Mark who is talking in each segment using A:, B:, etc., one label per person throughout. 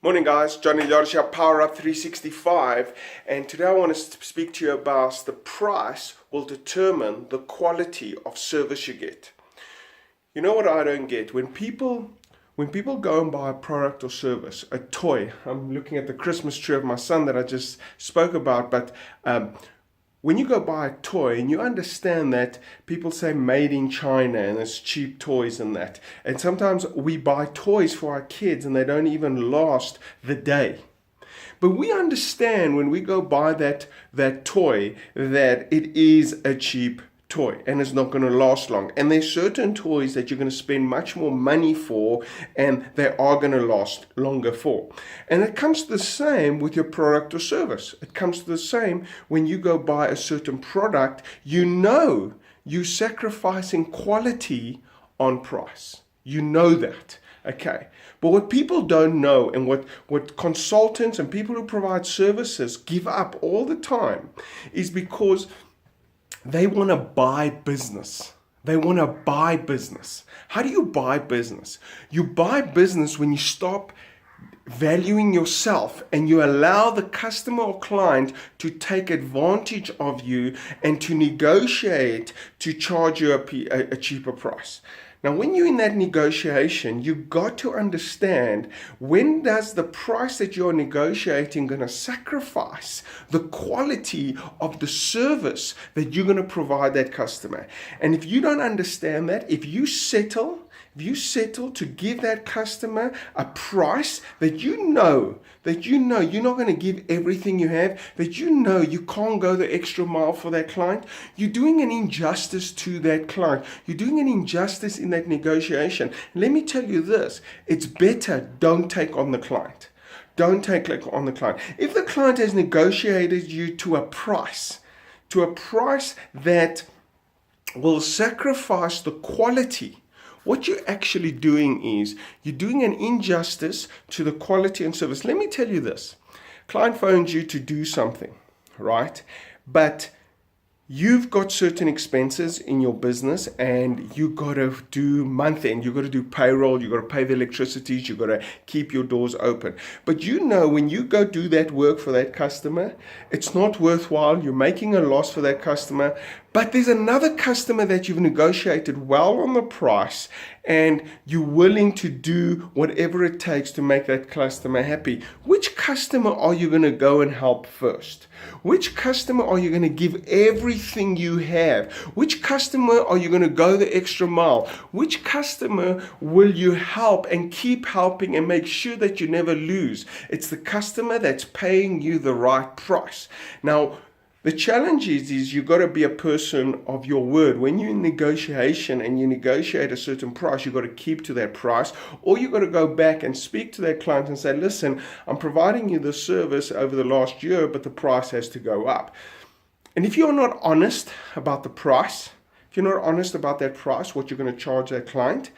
A: Morning guys, Eliades Power Up 365, and today I want to speak to you about the price will determine the quality of service you get. You know what I don't get? When people go and buy a product or service, a toy, I'm looking at the Christmas tree of my son that I just spoke about, but when you go buy a toy and you understand that people say made in China and it's cheap toys and that, and sometimes we buy toys for our kids and they don't even last the day. But we understand when we go buy that toy that it is a cheap toy and it's not going to last long. And there's certain toys that you're going to spend much more money for and they are going to last longer for. And it comes to the same with your product or service. It comes to the same when you go buy a certain product, you know you're sacrificing quality on price. You know that. Okay. But what people don't know and what consultants and people who provide services give up all the time is because they want to buy business. They want to buy business. How do you buy business? You buy business when you stop valuing yourself and you allow the customer or client to take advantage of you and to negotiate to charge you a cheaper price. Now, when you're in that negotiation, you've got to understand when does the price that you're negotiating going to sacrifice the quality of the service that you're going to provide that customer. And if you don't understand that, if you settle to give that customer a price that you know you're not going to give everything you have, that you know you can't go the extra mile for that client, you're doing an injustice to that client. You're doing an injustice in that negotiation. Let me tell you this, it's better don't take on the client. Don't take on the client. If the client has negotiated you to a price that will sacrifice the quality, what you're actually doing is you're doing an injustice to the quality and service. Let me tell you this. Client phones you to do something, right? But you've got certain expenses in your business and you got to do month end, you got to do payroll, you got to pay the electricity, you got to keep your doors open. But you know when you go do that work for that customer, it's not worthwhile, you're making a loss for that customer, but there's another customer that you've negotiated well on the price and you're willing to do whatever it takes to make that customer happy. Which customer are you going to go and help first? Which customer are you going to give everything you have? Which customer are you going to go the extra mile? Which customer will you help and keep helping and make sure that you never lose? It's the customer that's paying you the right price. Now, the challenge is you've got to be a person of your word. When you're in negotiation and you negotiate a certain price, you've got to keep to that price, or you've got to go back and speak to that client and say, listen, I'm providing you the service over the last year, but the price has to go up. And if you're not honest about the price, if you're not honest about that price, what you're going to charge that client,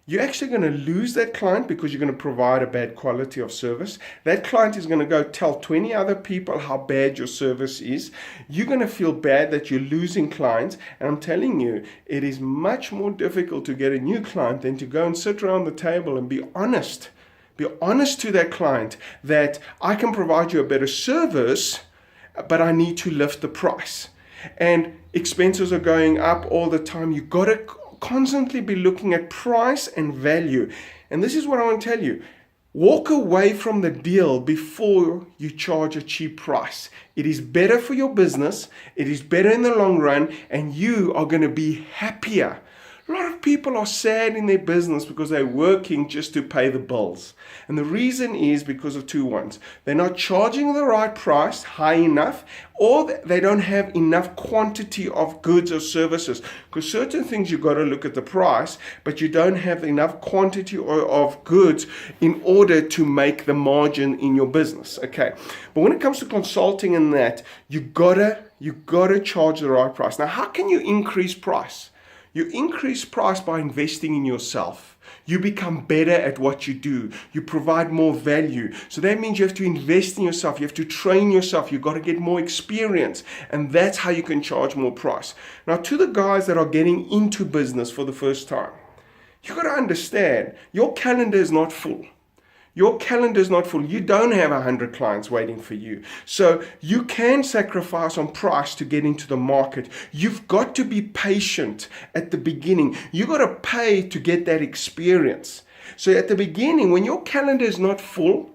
A: you're actually going to lose that client because you're going to provide a bad quality of service. That client is going to go tell 20 other people how bad your service is. You're going to feel bad that you're losing clients. And I'm telling you, it is much more difficult to get a new client than to go and sit around the table and be honest. Be honest to that client that I can provide you a better service, but I need to lift the price. And expenses are going up all the time. You've got to constantly be looking at price and value. And this is what I want to tell you. Walk away from the deal before you charge a cheap price. It is better for your business. It is better in the long run, and you are going to be happier. A lot of people are sad in their business because they're working just to pay the bills. And the reason is because of two ones. They're not charging the right price, high enough, or they don't have enough quantity of goods or services. Because certain things you've got to look at the price, but you don't have enough quantity of goods in order to make the margin in your business. Okay. But when it comes to consulting and that, you gotta charge the right price. Now, how can you increase price? You increase price by investing in yourself. You become better at what you do. You provide more value. So that means you have to invest in yourself. You have to train yourself. You've got to get more experience. And that's how you can charge more price. Now, to the guys that are getting into business for the first time, you've got to understand your calendar is not full. Your calendar is not full. You don't have 100 clients waiting for you. So you can sacrifice on price to get into the market. You've got to be patient at the beginning. You've got to pay to get that experience. So at the beginning, when your calendar is not full,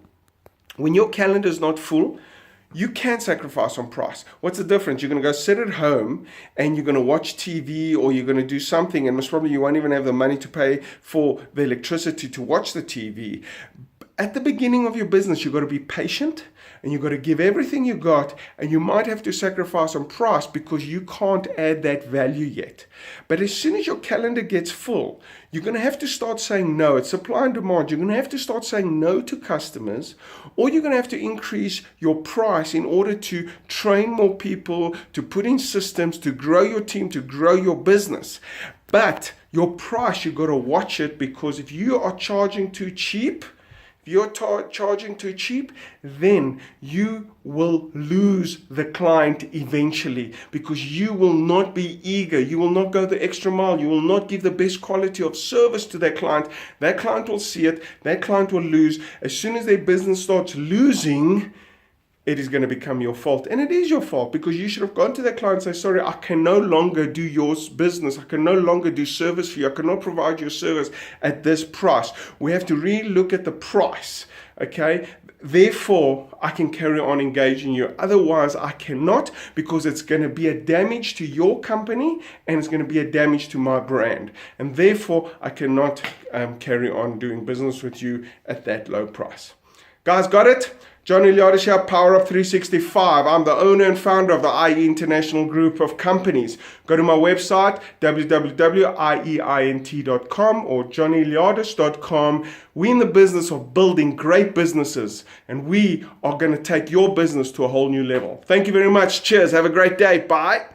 A: you can sacrifice on price. What's the difference? You're going to go sit at home and you're going to watch TV, or you're going to do something, and most probably you won't even have the money to pay for the electricity to watch the TV. At the beginning of your business, you've got to be patient and you've got to give everything you got, and you might have to sacrifice on price because you can't add that value yet. But as soon as your calendar gets full, you're going to have to start saying no. It's supply and demand. You're going to have to start saying no to customers, or you're going to have to increase your price in order to train more people, to put in systems, to grow your team, to grow your business. But your price, you've got to watch it, because if you are charging too cheap, then you will lose the client eventually, because you will not be eager. You will not go the extra mile. You will not give the best quality of service to that client. That client will see it. That client will lose. As soon as their business starts losing, it is going to become your fault. And it is your fault, because you should have gone to that client and say, sorry, I can no longer do your business. I can no longer do service for you. I cannot provide your service at this price. We have to really look at the price, okay? Therefore, I can carry on engaging you. Otherwise, I cannot, because it's going to be a damage to your company and it's going to be a damage to my brand. And therefore, I cannot carry on doing business with you at that low price. Guys, got it? John Eliades here, Power Up 365. I'm the owner and founder of the IE International Group of Companies. Go to my website, www.ieint.com or johneliades.com. We're in the business of building great businesses, and we are going to take your business to a whole new level. Thank you very much. Cheers. Have a great day. Bye.